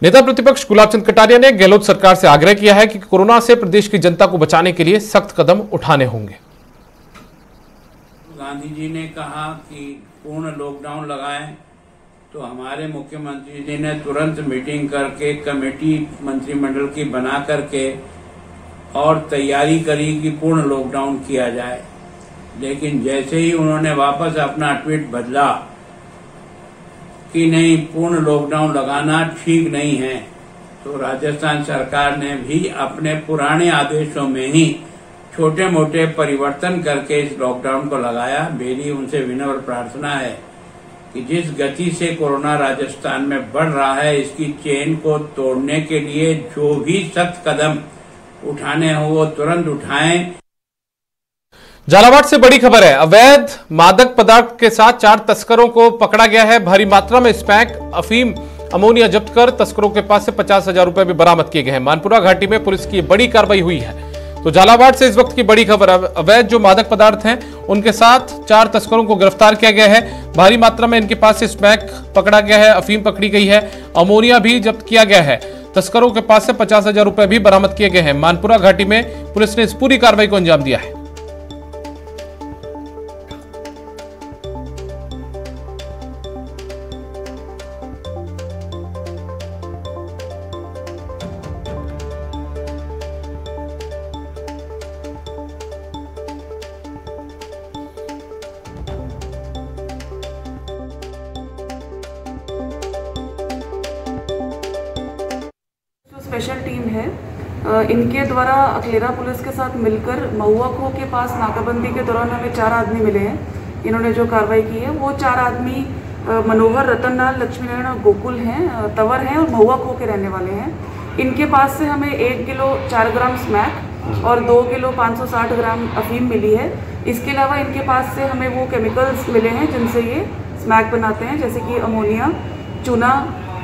नेता प्रतिपक्ष गुलाब चंद कटारिया ने गहलोत सरकार से आग्रह किया है कि कोरोना से प्रदेश की जनता को बचाने के लिए सख्त कदम उठाने होंगे। गांधी जी ने कहा कि पूर्ण लॉकडाउन लगाएं, तो हमारे मुख्यमंत्री जी ने तुरंत मीटिंग करके कमेटी मंत्रिमंडल की बना करके और तैयारी करी कि पूर्ण लॉकडाउन किया जाए। लेकिन जैसे ही उन्होंने वापस अपना ट्वीट बदला कि नहीं, पूर्ण लॉकडाउन लगाना ठीक नहीं है, तो राजस्थान सरकार ने भी अपने पुराने आदेशों में ही छोटे मोटे परिवर्तन करके इस लॉकडाउन को लगाया। मेरी उनसे विनम्र प्रार्थना है कि जिस गति से कोरोना राजस्थान में बढ़ रहा है, इसकी चेन को तोड़ने के लिए जो भी सख्त कदम उठाने हो वो तुरंत उठाएं। झालावाड़ से बड़ी खबर है। अवैध मादक पदार्थ के साथ 4 तस्करों को पकड़ा गया है। भारी मात्रा में स्मैक, अफीम, अमोनिया जब्त कर तस्करों के पास से 50,000 रुपए भी बरामद किए गए हैं। मानपुरा घाटी में पुलिस की बड़ी कार्रवाई हुई है। तो झालावाड़ से इस वक्त की बड़ी खबर, अवैध जो मादक पदार्थ हैं उनके साथ 4 तस्करों को गिरफ्तार किया गया है। भारी मात्रा में इनके पास से स्मैक पकड़ा गया है, अफीम पकड़ी गई है, अमोनिया भी जब्त किया गया है। तस्करों के पास से 50,000 रुपए भी बरामद किए गए हैं। मानपुरा घाटी में पुलिस ने इस पूरी कार्रवाई को अंजाम दिया है। स्पेशल टीम है, इनके द्वारा अकलेरा पुलिस के साथ मिलकर महुआ खो के पास नाकाबंदी के दौरान हमें 4 आदमी मिले हैं। इन्होंने जो कार्रवाई की है वो 4 आदमी मनोहर, रतनलाल, लक्ष्मी नारायण और गोकुल हैं, तंवर हैं और महुआ खो के रहने वाले हैं। इनके पास से हमें 1 किलो 4 ग्राम स्मैक और 2 किलो 560 ग्राम अफीम मिली है। इसके अलावा इनके पास से हमें वो केमिकल्स मिले हैं जिनसे ये स्मैक बनाते हैं, जैसे कि अमोनिया, चूना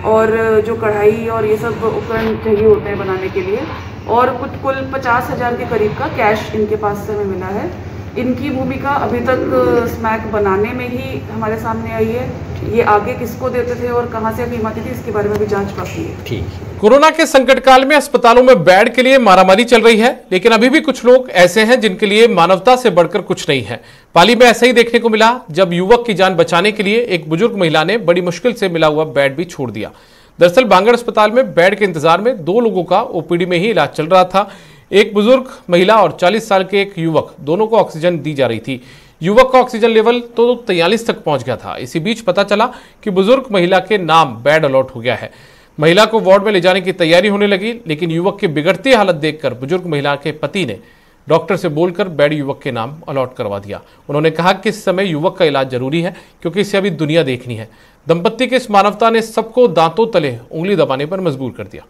और जो कढ़ाई और ये सब उपकरण चाहिए होते हैं बनाने के लिए। और कुल 50,000 के करीब का कैश इनके पास से हमें मिला है। इनकी भूमिका अभी तक स्मैक बनाने में ही हमारे सामने आई है। ये आगे किसको देते थे और कहां से अफीम आती थी, इसके बारे में भी जांच बाकी है। ठीक। कोरोना के संकट काल में अस्पतालों में बेड के लिए मारामारी चल रही है, लेकिन अभी भी कुछ लोग ऐसे हैं जिनके लिए मानवता से बढ़कर कुछ नहीं है। पाली में ऐसा ही देखने को मिला, जब युवक की जान बचाने के लिए एक बुजुर्ग महिला ने बड़ी मुश्किल से मिला हुआ बेड भी छोड़ दिया। दरअसल बांगड़ अस्पताल में बेड के इंतजार में 2 लोगों का ओपीडी में ही इलाज चल रहा था। एक बुजुर्ग महिला और 40 साल के एक युवक, दोनों को ऑक्सीजन दी जा रही थी। युवक का ऑक्सीजन लेवल तो 43 तक पहुंच गया था। इसी बीच पता चला कि बुजुर्ग महिला के नाम बेड अलॉट हो गया है। महिला को वार्ड में ले जाने की तैयारी होने लगी, लेकिन युवक की बिगड़ती हालत देखकर बुजुर्ग महिला के पति ने डॉक्टर से बोलकर बेड युवक के नाम अलॉट करवा दिया। उन्होंने कहा कि इस समय युवक का इलाज जरूरी है, क्योंकि इसे अभी दुनिया देखनी है। दंपत्ति की इस मानवता ने सबको दांतों तले उंगली दबाने पर मजबूर कर दिया।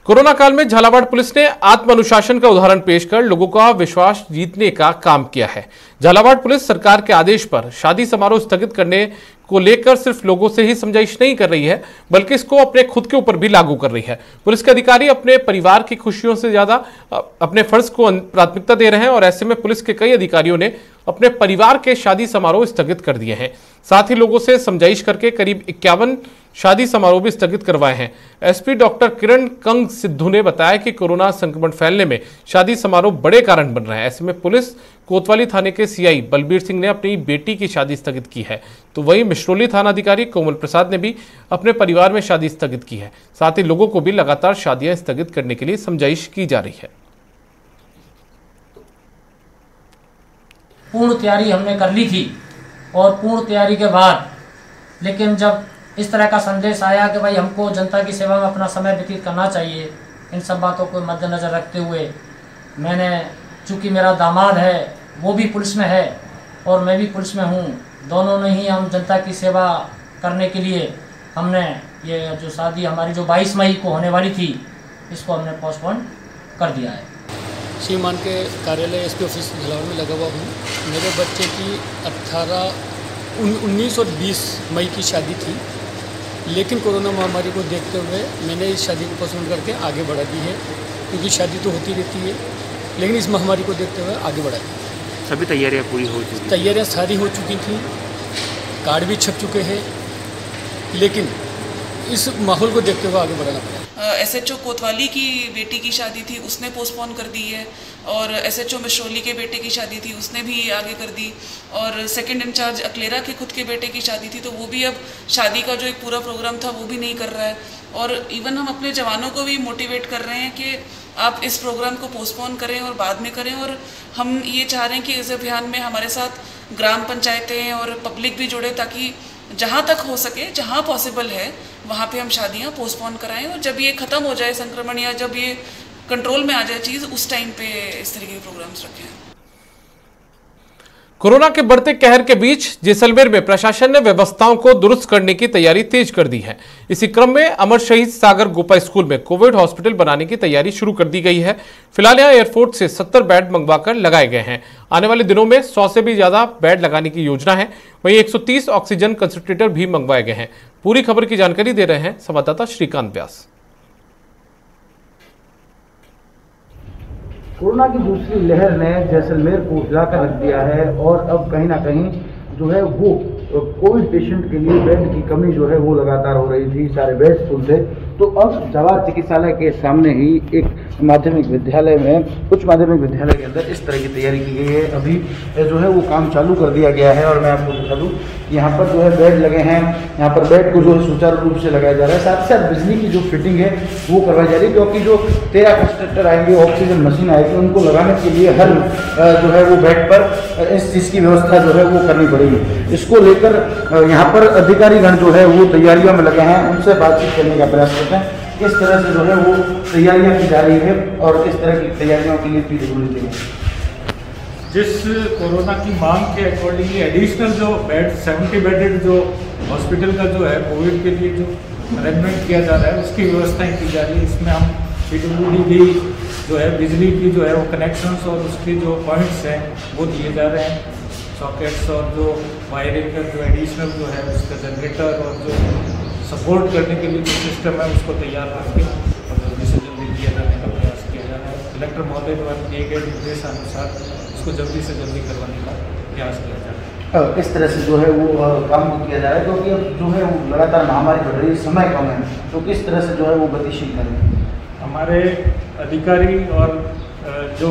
कोरोना काल में झालावाड़ पुलिस ने आत्म अनुशासन का उदाहरण पेश कर लोगों का विश्वास जीतने का काम किया है। झालावाड़ पुलिस सरकार के आदेश पर शादी समारोह स्थगित करने को लेकर सिर्फ लोगों से ही समझाइश नहीं कर रही है, बल्कि इसको अपने खुद के ऊपर भी लागू कर रही है। पुलिस के अधिकारी अपने परिवार की खुशियों से ज्यादा अपने फर्ज को प्राथमिकता दे रहे हैं और ऐसे में पुलिस के कई अधिकारियों ने अपने परिवार के शादी समारोह स्थगित कर दिए हैं। साथ ही लोगों से समझाइश करके करीब 51 शादी समारोह भी स्थगित करवाए हैं। एसपी डॉक्टर किरण कंग सिद्धू ने बताया कि कोरोना संक्रमण फैलने में शादी समारोह बड़े कारण बन रहे हैं। ऐसे में पुलिस कोतवाली थाने के सीआई बलबीर सिंह ने अपनी बेटी की शादी स्थगित की है, तो वहीं मिश्रोली थाना अधिकारी कोमल प्रसाद ने भी अपने परिवार में शादी स्थगित की है। साथ ही लोगों को भी लगातार शादियां स्थगित करने के लिए समझाइश की जा रही है। पूर्ण तैयारी हमने कर ली थी और पूर्ण तैयारी के बाद लेकिन जब इस तरह का संदेश आया कि भाई हमको जनता की सेवा में अपना समय व्यतीत करना चाहिए, इन सब बातों को मद्देनज़र रखते हुए मैंने, चूँकि मेरा दामाद है वो भी पुलिस में है और मैं भी पुलिस में हूँ, दोनों ने ही हम जनता की सेवा करने के लिए हमने ये जो शादी हमारी जो 22 मई को होने वाली थी, इसको हमने पोस्टपोन कर दिया है। श्रीमान के कार्यालय एसपी ऑफिस झालावाड़ में लगा हुआ हूँ। मेरे बच्चे की 19 और 20 मई की शादी थी, लेकिन कोरोना महामारी को देखते हुए मैंने इस शादी को पोस्टपोन करके आगे बढ़ा दी है, क्योंकि शादी तो होती रहती है, लेकिन इस महामारी को देखते हुए आगे बढ़ा दी। सभी तैयारियां पूरी हो चुकी? तैयारियां सारी हो चुकी थी। कार्ड भी छप चुके हैं, लेकिन इस माहौल को देखते हुए आगे बढ़ना पड़ा। SHO कोतवाली की बेटी की शादी थी, उसने पोस्टपोन कर दी है, और SHO मिश्रोली के बेटे की शादी थी, उसने भी आगे कर दी, और सेकंड इंचार्ज अकलेरा के खुद के बेटे की शादी थी, तो वो भी अब शादी का जो एक पूरा प्रोग्राम था वो भी नहीं कर रहा है। और इवन हम अपने जवानों को भी मोटिवेट कर रहे हैं कि आप इस प्रोग्राम को पोस्टपोन करें और बाद में करें, और हम ये चाह रहे हैं कि इस अभियान में हमारे साथ ग्राम पंचायतें और पब्लिक भी जुड़े, ताकि जहाँ तक हो सके, जहाँ पॉसिबल है, वहाँ पे हम शादियाँ पोस्टपोन कराएं, और जब ये ख़त्म हो जाए संक्रमण, या जब ये कंट्रोल में आ जाए चीज़, उस टाइम पे इस तरीके के प्रोग्राम्स रखें। कोरोना के बढ़ते कहर के बीच जैसलमेर में प्रशासन ने व्यवस्थाओं को दुरुस्त करने की तैयारी तेज कर दी है। इसी क्रम में अमर शहीद सागर गोपा स्कूल में कोविड हॉस्पिटल बनाने की तैयारी शुरू कर दी गई है। फिलहाल यहां एयरपोर्ट से 70 बेड मंगवाकर लगाए गए हैं। आने वाले दिनों में 100 से भी ज्यादा बेड लगाने की योजना है। वहीं 130 ऑक्सीजन कंसंट्रेटर भी मंगवाए गए हैं। पूरी खबर की जानकारी दे रहे हैं संवाददाता श्रीकांत व्यास। कोरोना की दूसरी लहर ने जैसलमेर को हिलाकर रख दिया है, और अब कहीं ना कहीं जो है वो कोविड पेशेंट के लिए बेड की कमी जो है वो लगातार हो रही थी, सारे बेड फुल थे। तो अब जवाहर चिकित्सालय के सामने ही एक माध्यमिक विद्यालय में, उच्च माध्यमिक विद्यालय के अंदर इस तरह की तैयारी की गई है। अभी जो है वो काम चालू कर दिया गया है, और मैं आपको दिखा दूँ, यहाँ पर जो है बेड लगे हैं, यहाँ पर बेड को जो है सुचारू रूप से लगाया जा रहा है। साथ ही साथ बिजली की जो फिटिंग है वो करवाई जा रही है, क्योंकि जो 13 कंस्ट्रक्टर आएंगे, ऑक्सीजन मशीन आएगी, उनको लगाने के लिए हर जो है वो बेड पर इस चीज़ की व्यवस्था जो है वो करनी पड़ेगी। इसको लेकर यहाँ पर अधिकारीगण जो है वो तैयारियों में लगे हैं, उनसे बातचीत करने का प्रयास करते हैं। किस तरह से जो है वो तैयारियां की जा रही है, और किस तरह की तैयारियों के लिए PWD है। जिस कोरोना की मांग के अकॉर्डिंगली एडिशनल जो बेड 70 बेडेड जो हॉस्पिटल का जो है कोविड के लिए जो अरेंजमेंट किया जा रहा है, उसकी व्यवस्थाएं की जा रही है। इसमें हम PWD भी जो है बिजली की जो है वो कनेक्शंस और उसके जो पॉइंट्स हैं वो दिए जा रहे हैं, सॉकेट्स, और जो वायरिंग का जो एडिशनल जो है उसका जनरेटर और जो सपोर्ट करने के लिए जो सिस्टम है उसको तैयार करके और जल्दी से जल्दी किया जाने का प्रयास किया जा रहा है। कलेक्टर महोदय द्वारा दिए गए निर्देशानुसार उसको जल्दी से जल्दी करवाने का प्रयास किया जा रहा है। इस तरह से जो है वो काम किया जा रहा है, क्योंकि अब जो है वो लगातार महामारी बढ़ रही है, समय कम है, तो किस तरह से जो है वो गतिशील करें। हमारे अधिकारी और जो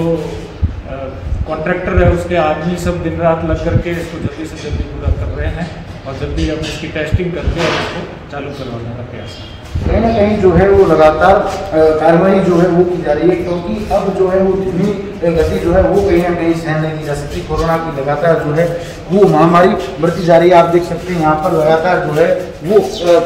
कॉन्ट्रैक्टर है उसके आदमी सब दिन रात लग करके इसको जल्दी से जल्दी पूरा कर रहे हैं, और जल्दी हम इसकी टेस्टिंग करके और इसको चालू करवाने का प्रयास है। कहीं ना कहीं जो है वो लगातार कार्रवाई जो है वो की जा रही है, क्योंकि अब जो है वो धीमी गति जो है वो कहीं ना कहीं सहन नहीं की जा सकती। कोरोना की लगातार जो है वो महामारी बढ़ती जा रही है। आप देख सकते हैं यहाँ पर लगातार जो है वो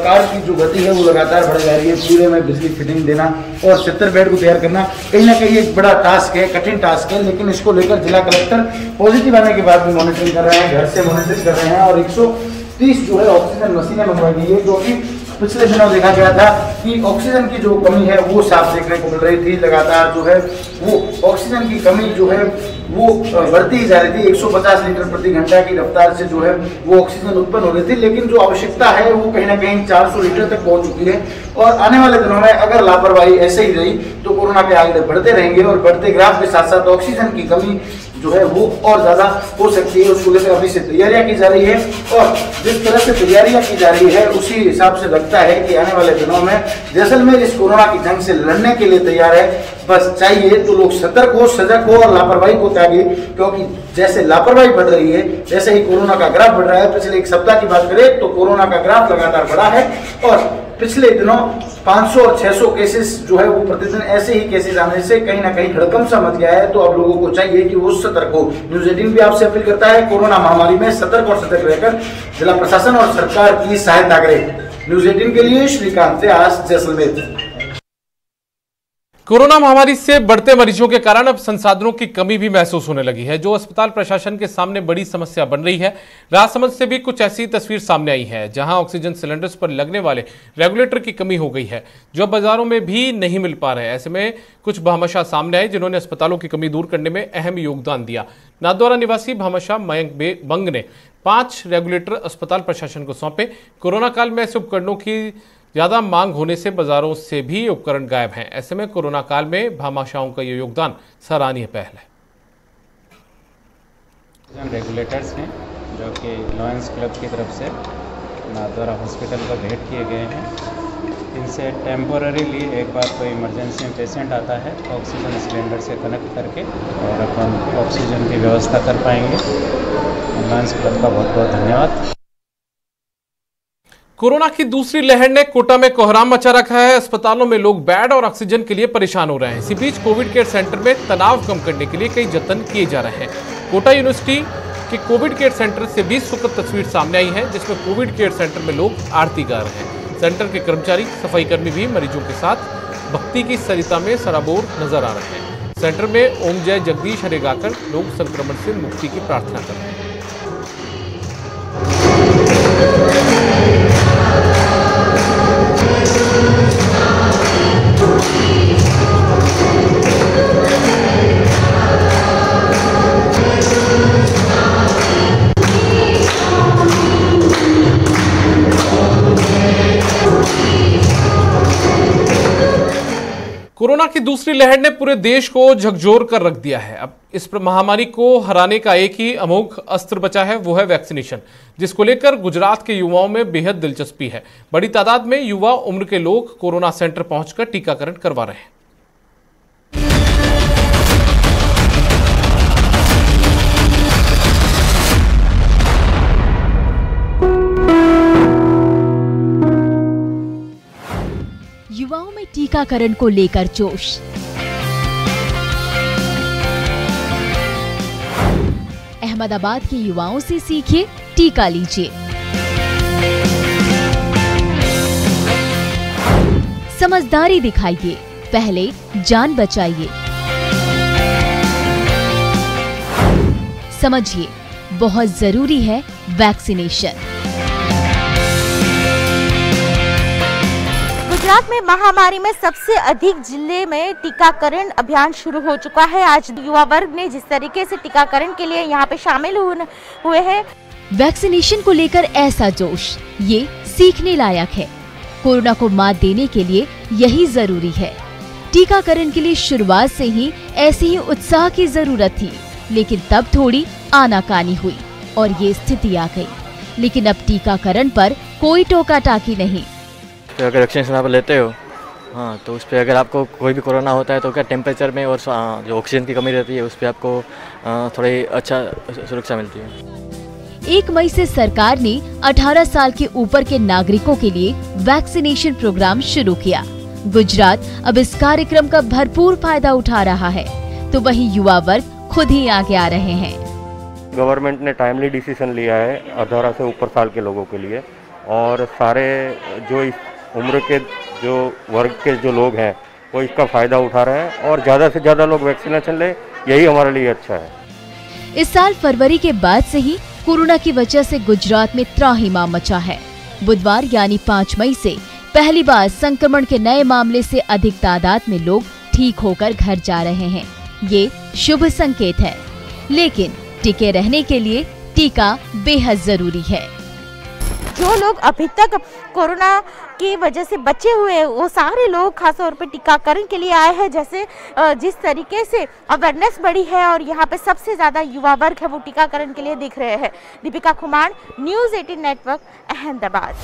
कार्य की जो गति है वो लगातार बढ़ जा रही है। पूरे में बिजली फिटिंग देना और 70 बेड को तैयार करना कहीं ना कहीं एक बड़ा टास्क है, कठिन टास्क है, लेकिन इसको लेकर जिला कलेक्टर पॉजिटिव आने के बाद भी मॉनिटरिंग कर रहे हैं, घर से मॉनिटरिंग कर रहे हैं, और 130 जो है ऑक्सीजन मशीनें मंगवाई गई है, क्योंकि पिछले दिनों देखा गया था कि ऑक्सीजन की जो कमी है वो साफ देखने को मिल रही थी। लगातार जो है वो ऑक्सीजन की कमी जो है वो बढ़ती ही जा रही थी। 150 लीटर प्रति घंटा की रफ्तार से जो है वो ऑक्सीजन उत्पन्न हो रही थी, लेकिन जो आवश्यकता है वो कहीं ना कहीं 400 लीटर तक पहुंच चुकी है। और आने वाले दिनों में अगर लापरवाही ऐसे ही रही तो कोरोना के आंकड़े बढ़ते रहेंगे, और बढ़ते ग्राफ के साथ साथ ऑक्सीजन की कमी जो है वो और ज्यादा हो सकती है। उसको लेकर अभी से तैयारियां की जा रही है, और जिस तरह से तैयारियां की जा रही है उसी हिसाब से लगता है कि आने वाले दिनों में जैसलमेर इस कोरोना की जंग से लड़ने के लिए तैयार है। बस चाहिए तो लोग सतर्क हो, सजग हो और लापरवाही को त्यागे, क्योंकि जैसे लापरवाही बढ़ रही है वैसे ही कोरोना का ग्राफ बढ़ रहा है। पिछले एक सप्ताह की बात करें तो कोरोना का ग्राफ लगातार बढ़ा है, और पिछले दिनों 500 और 600 केसेस जो है वो प्रतिदिन ऐसे ही केसेस आने से कहीं ना कहीं हड़कंप सा मच गया है। तो अब लोगों को चाहिए कि वो सतर्क हो। न्यूज़ 18 भी आपसे अपील करता है कोरोना महामारी में सतर्क और सतर्क रहकर जिला प्रशासन और सरकार की सहायता करें। न्यूज़ 18 के लिए श्रीकांत व्यास, जैसलमेर। कोरोना महामारी से बढ़ते मरीजों के कारण अब संसाधनों की कमी भी महसूस होने लगी है, जो अस्पताल प्रशासन के सामने बड़ी समस्या बन रही है। राजसमंद से भी कुछ ऐसी तस्वीर सामने आई है, जहां ऑक्सीजन सिलेंडर्स पर लगने वाले रेगुलेटर की कमी हो गई है, जो बाजारों में भी नहीं मिल पा रहे हैं। ऐसे में कुछ भामाशाह सामने आए, जिन्होंने अस्पतालों की कमी दूर करने में अहम योगदान दिया। नाथद्वारा निवासी भामाशाह मयंक बंग ने 5 रेगुलेटर अस्पताल प्रशासन को सौंपे। कोरोना काल में ऐसे उपकरणों की ज्यादा मांग होने से बाजारों से भी उपकरण गायब हैं। ऐसे में कोरोना काल में भामाशाहों का ये योगदान सराहनीय पहल है। रेगुलेटर्स हैं जो कि लॉयंस क्लब की तरफ से नाथद्वारा हॉस्पिटल को भेंट किए गए हैं। इनसे टेम्पोररीली एक बार कोई इमरजेंसी में पेशेंट आता है ऑक्सीजन सिलेंडर से कनेक्ट करके और अपन ऑक्सीजन की व्यवस्था कर पाएंगे। लॉयंस क्लब का बहुत बहुत धन्यवाद। कोरोना की दूसरी लहर ने कोटा में कोहराम मचा रखा है। अस्पतालों में लोग बेड और ऑक्सीजन के लिए परेशान हो रहे हैं। इसी बीच कोविड केयर सेंटर में तनाव कम करने के लिए कई जतन किए जा रहे हैं। कोटा यूनिवर्सिटी के कोविड केयर सेंटर से भी सुखद तस्वीर सामने आई है, जिसमें कोविड केयर सेंटर में लोग आरती गा रहे हैं। सेंटर के कर्मचारी, सफाई कर्मी भी मरीजों के साथ भक्ति की सरिता में सराबोर नजर आ रहे हैं। सेंटर में ओम जय जगदीश हरे गाकर लोग संक्रमण से मुक्ति की प्रार्थना कर रहे हैं। कोरोना की दूसरी लहर ने पूरे देश को झकझोर कर रख दिया है। अब इस महामारी को हराने का एक ही अमोघ अस्त्र बचा है, वो है वैक्सीनेशन, जिसको लेकर गुजरात के युवाओं में बेहद दिलचस्पी है। बड़ी तादाद में युवा उम्र के लोग कोरोना सेंटर पहुंचकर टीकाकरण करवा रहे हैं। युवाओं में टीकाकरण को लेकर जोश। अहमदाबाद के युवाओं से सीखिए, टीका लीजिए। समझदारी दिखाइए, पहले जान बचाइए। समझिए, बहुत जरूरी है वैक्सीनेशन। गुजरात में महामारी में सबसे अधिक जिले में टीकाकरण अभियान शुरू हो चुका है। आज युवा वर्ग ने जिस तरीके से टीकाकरण के लिए यहाँ पे शामिल हुए हैं। वैक्सीनेशन को लेकर ऐसा जोश, ये सीखने लायक है। कोरोना को मात देने के लिए यही जरूरी है। टीकाकरण के लिए शुरुआत से ही ऐसे ही उत्साह की जरूरत थी, लेकिन तब थोड़ी आनाकानी हुई और ये स्थिति आ गई। लेकिन अब टीकाकरण पर कोई टोका टाकी नहीं। तो अगर वैक्सीनेशन आप लेते हो, हाँ, तो उस पर अगर आपको कोई भी कोरोना होता है तो क्या टेम्परेचर में और जो ऑक्सीजन की कमी रहती है उस पर आपको थोड़ी अच्छा सुरक्षा मिलती है। 1 मई से सरकार ने 18 साल के ऊपर के नागरिकों के लिए वैक्सीनेशन प्रोग्राम शुरू किया। गुजरात अब इस कार्यक्रम का भरपूर फायदा उठा रहा है, तो वहीं युवा वर्ग खुद ही आगे आ रहे हैं। गवर्नमेंट ने टाइमली डिसीजन लिया है 18 से ऊपर साल के लोगों के लिए, और सारे जो इस उम्र के जो वर्ग के जो लोग हैं वो इसका फायदा उठा रहे हैं और ज़्यादा से ज़्यादा लोग वैक्सीनेशन ले, यही हमारे लिए अच्छा है। इस साल फरवरी के बाद से ही कोरोना की वजह से गुजरात में त्राहिमाम मचा है। बुधवार यानी 5 मई से पहली बार संक्रमण के नए मामले से अधिक तादाद में लोग ठीक होकर घर जा रहे हैं। ये शुभ संकेत है, लेकिन टिके रहने के लिए टीका बेहद जरूरी है। जो लोग अभी तक कोरोना की वजह से बचे हुए हैं, वो सारे लोग खासतौर पे टीकाकरण के लिए आए हैं। जैसे जिस तरीके से अवेयरनेस बढ़ी है और यहाँ पे सबसे ज़्यादा युवा वर्ग है वो टीकाकरण के लिए दिख रहे हैं। Deepika Khuman, news 18 network, Ahmedabad.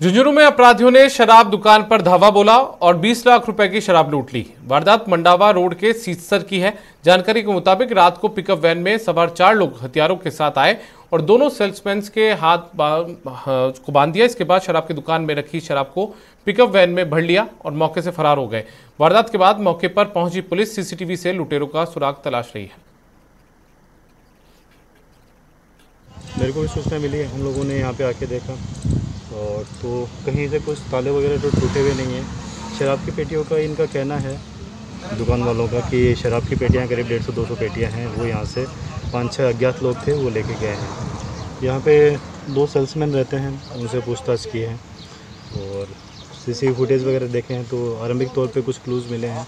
झुंझुनू में अपराधियों ने शराब दुकान पर धावा बोला और 20 लाख रुपए की शराब लूट ली। वारदात मंडावा रोड के सीतसर की है। जानकारी के मुताबिक रात को पिकअप वैन में सवार 4 लोग हथियारों के साथ आए और दोनों सेल्समैन के हाथ को बांध दिया। इसके बाद शराब की दुकान में रखी शराब को पिकअप वैन में भर लिया और मौके से फरार हो गए। वारदात के बाद मौके पर पहुंची पुलिस सीसीटीवी से लुटेरों का सुराग तलाश रही है। मेरे को भी सूचना मिली है, हम लोगों ने यहाँ पे आके देखा और तो कहीं से कुछ ताले वगैरह तो टूटे हुए नहीं हैं। शराब की पेटियों का इनका कहना है दुकान वालों का कि शराब की पेटियाँ करीब 150-200 पेटियाँ हैं। वो यहाँ से 5-6 अज्ञात लोग थे, वो लेके गए हैं। यहाँ पे 2 सेल्समैन रहते हैं, उनसे पूछताछ की है और सीसीटीवी फुटेज वगैरह देखे हैं तो आरंभिक तौर पे कुछ क्लूज़ मिले हैं।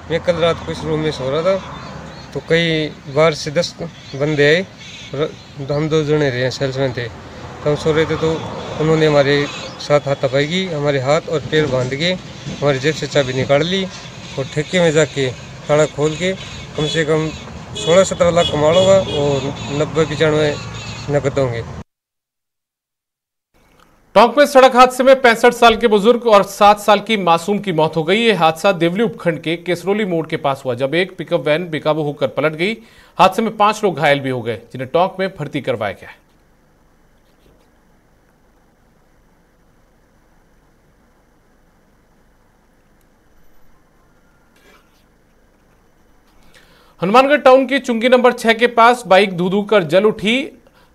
मैं कल रात को इस रूम में सो रहा था तो कई बार से 10 बंदे आए, हम 2 जने रहे सेल्समैन थे। तो हम सो रहे थे तो उन्होंने हमारे साथ हाथापाई की, हमारे हाथ और पैर बांध के हमारी जेब से चाबी निकाल ली और ठेके में जाके ताला खोल के कम से कम 16-17 लाख कमा लूँगा और 90-95 नकद होंगे। टोंक में सड़क हादसे में 65 साल के बुजुर्ग और 7 साल की मासूम की मौत हो गई। ये हादसा देवली उपखंड के केसरोली मोड़ के पास हुआ, जब एक पिकअप वैन बेकाबू होकर पलट गई। हादसे में 5 लोग घायल भी हो गए, जिन्हें टोंक में भर्ती करवाया गया। हनुमानगढ़ टाउन की चुंगी नंबर 6 के पास बाइक धू कर जल उठी।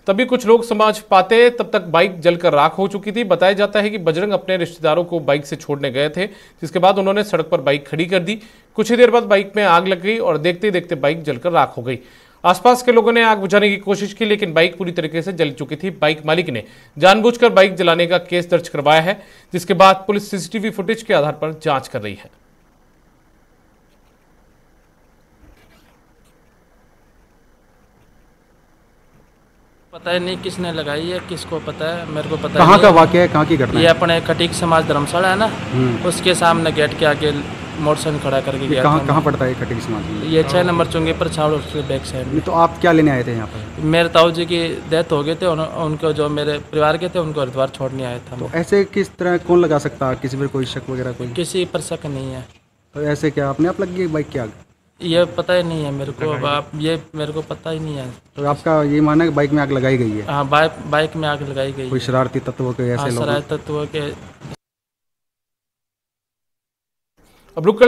तभी कुछ लोग समझ पाते तब तक बाइक जलकर राख हो चुकी थी। बताया जाता है कि बजरंग अपने रिश्तेदारों को बाइक से छोड़ने गए थे, जिसके बाद उन्होंने सड़क पर बाइक खड़ी कर दी। कुछ ही देर बाद बाइक में आग लग गई और देखते देखते बाइक जलकर राख हो गई। आसपास के लोगों ने आग बुझाने की कोशिश की, लेकिन बाइक पूरी तरीके से जल चुकी थी। बाइक मालिक ने जानबूझकर बाइक जलाने का केस दर्ज करवाया है, जिसके बाद पुलिस सीसीटीवी फुटेज के आधार पर जांच कर रही है। पता ही नहीं किसने लगाई है, किसको पता है, मेरे को पता कहाँ का वाकया है, कहाँ की घटना है? ये अपने खटीक समाज धर्मशाला है ना, उसके सामने गेट के आगे मोटरसाइकिल खड़ा करके गया। कहाँ पड़ता है खटीक समाज? ये 6 नंबर चुंगी पर छावड़ बैक साइड में। तो आप क्या लेने आए थे यहाँ पर? मेरे ताऊ जी की डेथ हो गई थी, उनको जो मेरे परिवार के थे उनको हरिद्वार छोड़ने आया था। तो ऐसे किस तरह कौन लगा सकता है? किसी पर कोई शक वगैरह? कोई किसी पर शक नहीं है। तो ऐसे क्या अपने आप लग गई बाइक की आग? ये पता ही नहीं है मेरे को, अब आप ये मेरे को पता ही नहीं है। तो आपका ये मानना है कि बाइक में आग लगाई गई है? हाँ, बाइक में आग लगाई गई। कोई शरारती तत्वों के ऐसे लोग? शरारती तत्वों के। अब रुक